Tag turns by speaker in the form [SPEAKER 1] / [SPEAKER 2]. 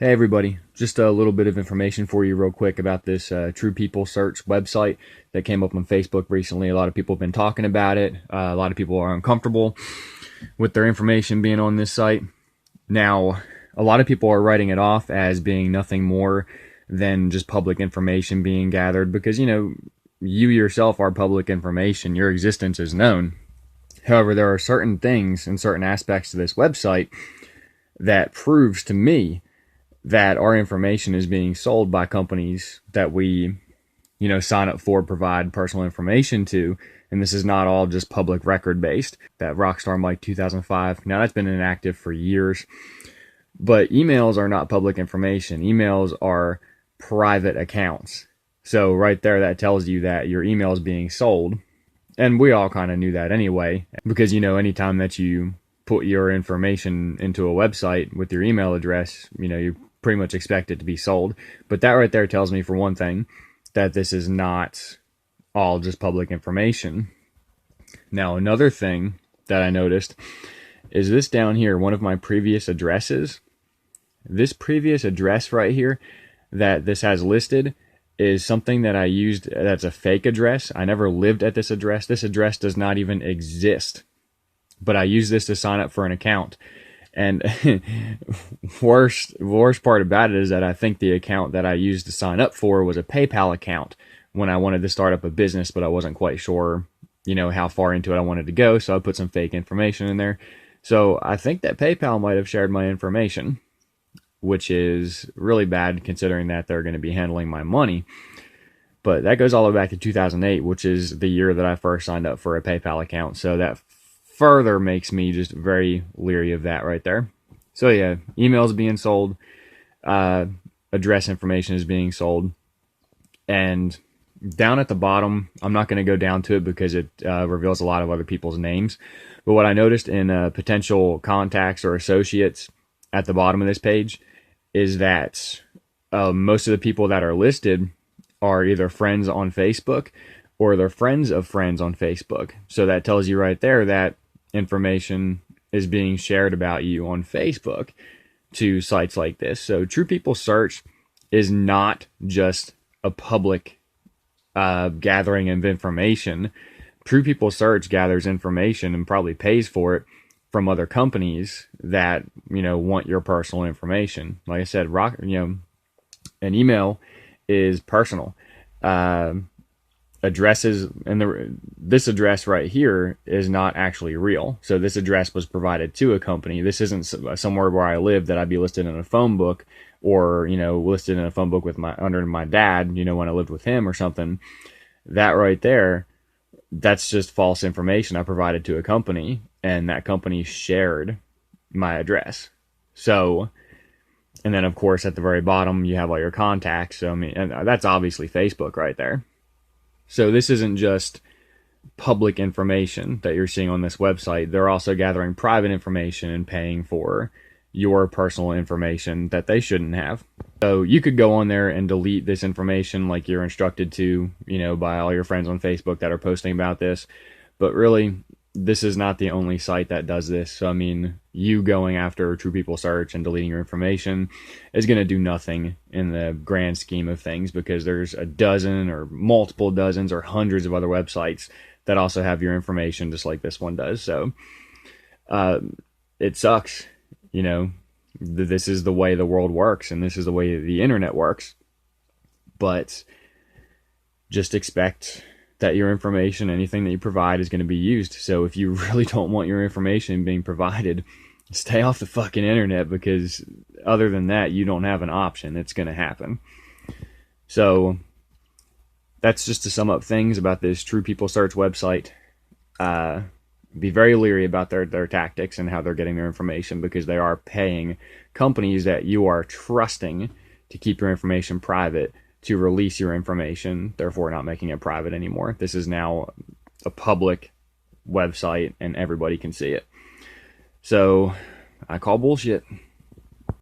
[SPEAKER 1] Hey everybody, just a little bit of information for you real quick about this True People Search website that came up on Facebook recently. A lot of people have been talking about it. A lot of people are uncomfortable with their information being on this site. Now, a lot of people are writing it off as being nothing more than just public information being gathered because, you yourself are public information. Your existence is known. However, there are certain things and certain aspects to this website that proves to me that our information is being sold by companies that we, sign up for, provide personal information to. And this is not all just public record based. That Rockstar Mike 2005, now that's been inactive for years. But emails are not public information. Emails are private accounts. So right there, that tells you that your email is being sold. And we all kind of knew that anyway, because, anytime that you put your information into a website with your email address, you pretty much expect it to be sold. But that right there tells me, for one thing, that this is not all just public information. Now, another thing that I noticed is this down here, one of my previous addresses. This previous address right here that this has listed is something that I used that's a fake address. I never lived at this address. This address does not even exist. But I used this to sign up for an account. And worst part about it is that I think the account that I used to sign up for was a PayPal account when I wanted to start up a business, but I wasn't quite sure, how far into it I wanted to go. So I put some fake information in there. So I think that PayPal might have shared my information, which is really bad considering that they're going to be handling my money. But that goes all the way back to 2008, which is the year that I first signed up for a PayPal account. So that further makes me just very leery of that right there. So yeah, emails being sold, address information is being sold, and down at the bottom, I'm not going to go down to it because it reveals a lot of other people's names. But what I noticed in potential contacts or associates at the bottom of this page is that most of the people that are listed are either friends on Facebook or they're friends of friends on Facebook. So that tells you right there that information is being shared about you on Facebook to sites like this. So True People Search is not just a public gathering of information. True People Search gathers information and probably pays for it from other companies that, want your personal information. Like I said, an email is personal. Addresses, and this address right here is not actually real. So this address was provided to a company. This isn't somewhere where I live that I'd be listed in a phone book or, listed in a phone book with under my dad, when I lived with him or something. That right there, that's just false information I provided to a company, and that company shared my address. So, and then of course at the very bottom you have all your contacts. So and that's obviously Facebook right there. So this isn't just public information that you're seeing on this website. They're also gathering private information and paying for your personal information that they shouldn't have. So you could go on there and delete this information like you're instructed to, by all your friends on Facebook that are posting about this. But really, this is not the only site that does this. So, you going after True People Search and deleting your information is going to do nothing in the grand scheme of things, because there's a dozen or multiple dozens or hundreds of other websites that also have your information just like this one does. So it sucks. This is the way the world works, and this is the way the internet works. But just expect that your information, anything that you provide, is going to be used. So if you really don't want your information being provided, stay off the fucking internet, because other than that, you don't have an option. It's going to happen. So that's just to sum up things about this True People Search website. Be very leery about their tactics and how they're getting their information, because they are paying companies that you are trusting to keep your information private to release your information, therefore not making it private anymore. This is now a public website and everybody can see it. So I call bullshit.